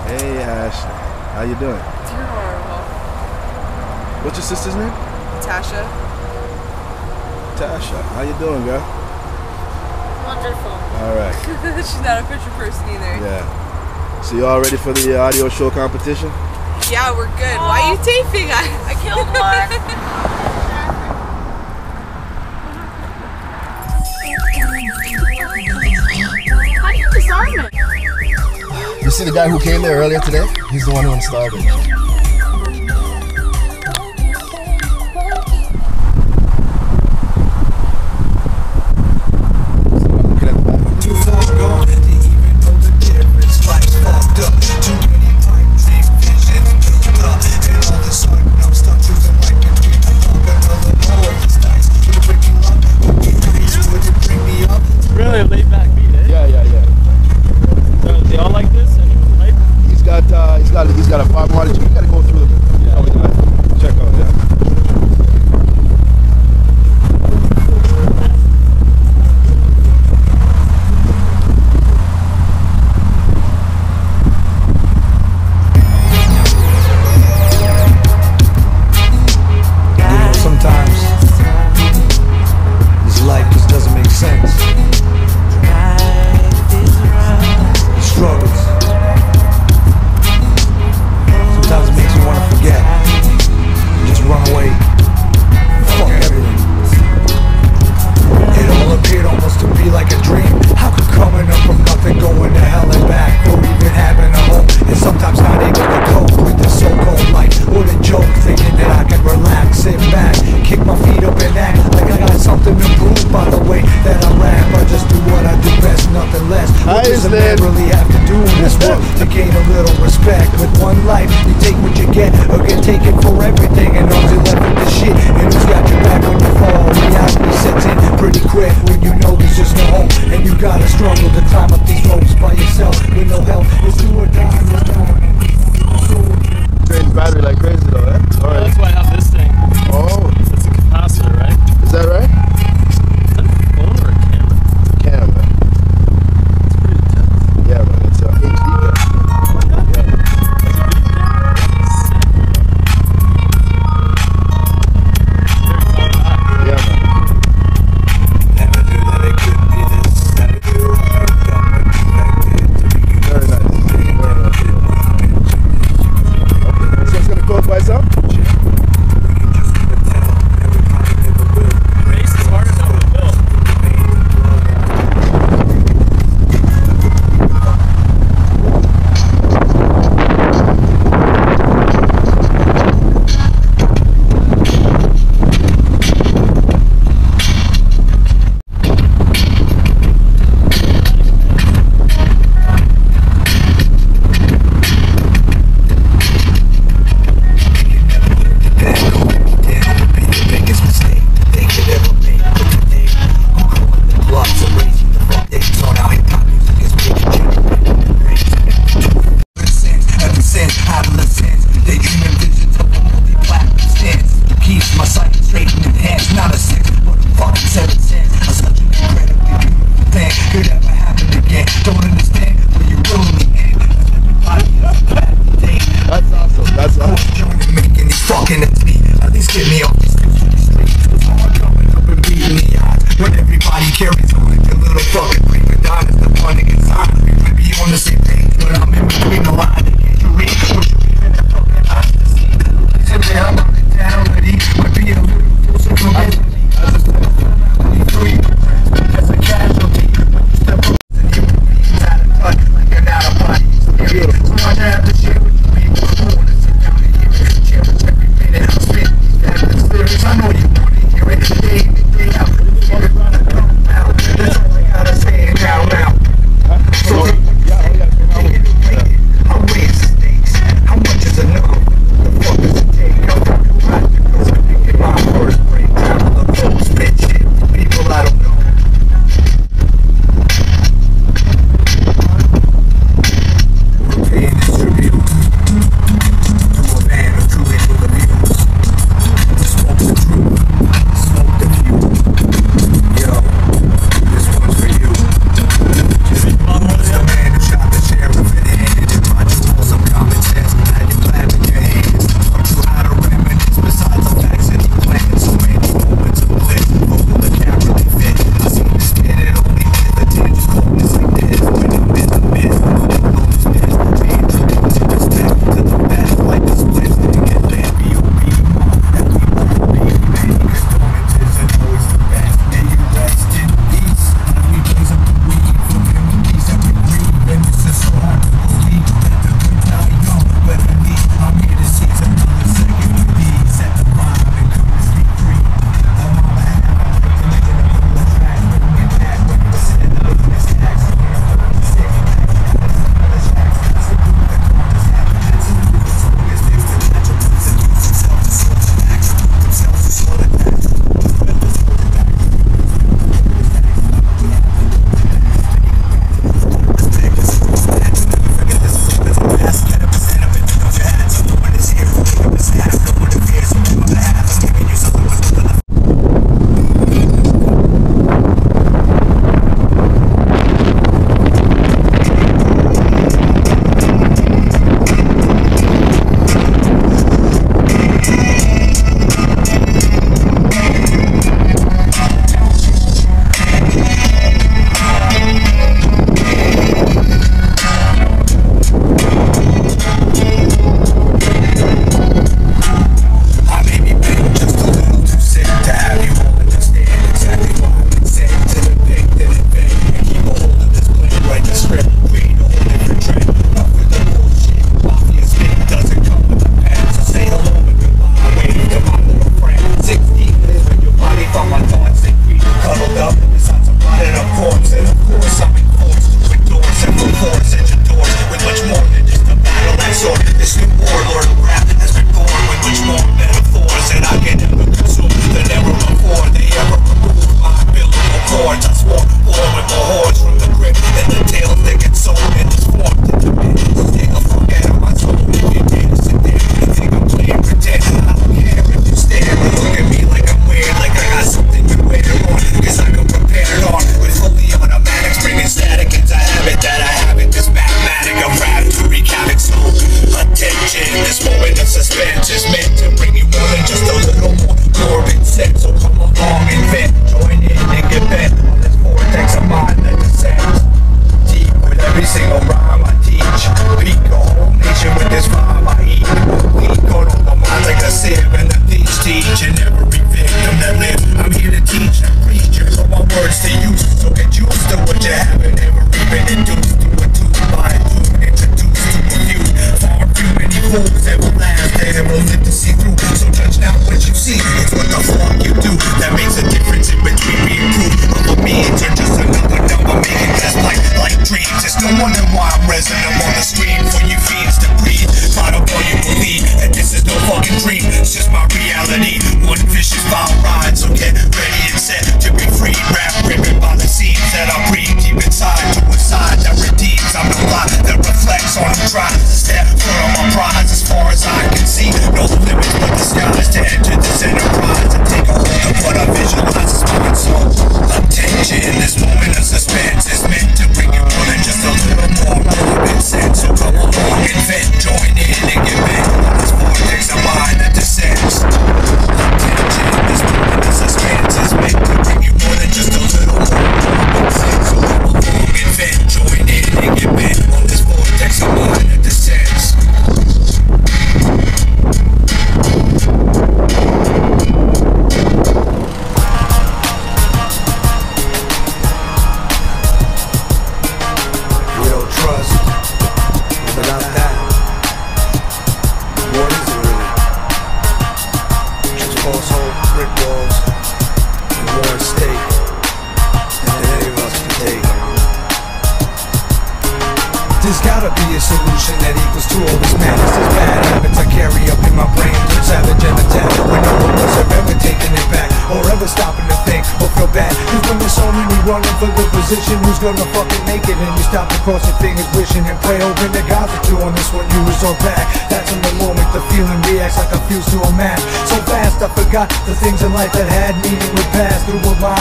Hey Ashley, how you doing? Doing horrible. What's your sister's name? Tasha. Tasha, how you doing, girl? Wonderful. All right. She's not a picture person either. Yeah. So you all ready for the audio show competition? Yeah, we're good. Why are you taping? I killed one. How do you disarm it? You see the guy who came there earlier today? He's the one who installed it. Really laid back beat, eh? Yeah. So they all like this? Anyone like? He's got a 5 monitor. You gotta go through them. Yeah. Check out, yeah. Sometimes this life just doesn't make sense. The struggles. Sometimes it makes you want to forget. Just run away. Fuck everything. It all appeared almost to be like a dream. How could coming up from nothing, going to hell and back, or even having a home, and sometimes not able to cope with this so-called life? What a joke, thinking that I can relax, sit back, kick my feet up and act like I got something to prove by the way that I rap. I just do what I do best, nothing less. What does a man really have to do in this world to gain a little respect? With one life, you take what you get, or get taken for everything, and all you left with the shit. And who's got your back when you fall? Reality sets in pretty quick when you know there's just no hope, and you gotta struggle to climb up these ropes by yourself with no help. It's do or die. Drains battery like crazy though, eh? All right. That's why I have this thing. Oh, It's a capacitor, right? is that right? Is that a phone or a camera? Camera. It's pretty intense. Yeah, man. It's a HD camera. Yeah, man. Never knew that it could be this. Never knew I could come and be like reach. Peak a whole nation with this vibe I eat. Weak on all the minds like a sieve and the thieves teach. And every victim that lives, I'm here to teach and preach. Here's all my words to use, so get used to what you haven't ever even induced to a tube by a tube, introduced to a few. Far too many fools that will last, they will live to see through. So judge not what you see, it's what the fuck you do that makes a difference in between being proof of a means or just another number making just like dreams. It's no wonder why I'm resonant on the screen for you fiends to breathe. Try to blow you believe that this is no fucking dream, it's just my reality. One vicious foul ride, so get ready and set to be free. Rap ripping by the seeds that I breathe deep inside to a side that redeems. I'm the lie that reflects on them trying to step for my prize as far as I can see. No limits but the skies to enter this enterprise and take a hold of what I visualize as my soul. Attention, this moment of suspense is meant to bring you more than just a little more relevant sense. So come along and vent, join in and get bent on this vortex of mine that descends. Attention, this moment of suspense is meant to bring you more than just a little more relevant sense. So come along and vent, join in and get bent on this vortex of mine that descends. We don't trust. Without that, what is it really? Just false hope, brick walls, and more at stake than any of us can take. There's gotta be a solution that equals to all this madness. These bad habits I carry up in my brain, savage and attack. When no one was ever taking it back, or ever stopping to think or feel bad. Cause when there's so many running for the position, who's gonna fucking make it? And you stop and cross your fingers, wishing and pray, hoping the gods are you on this one, you resort back. That's in the moment the feeling reacts like a fuse to a match. So fast I forgot the things in life that had meaning would pass through a mind.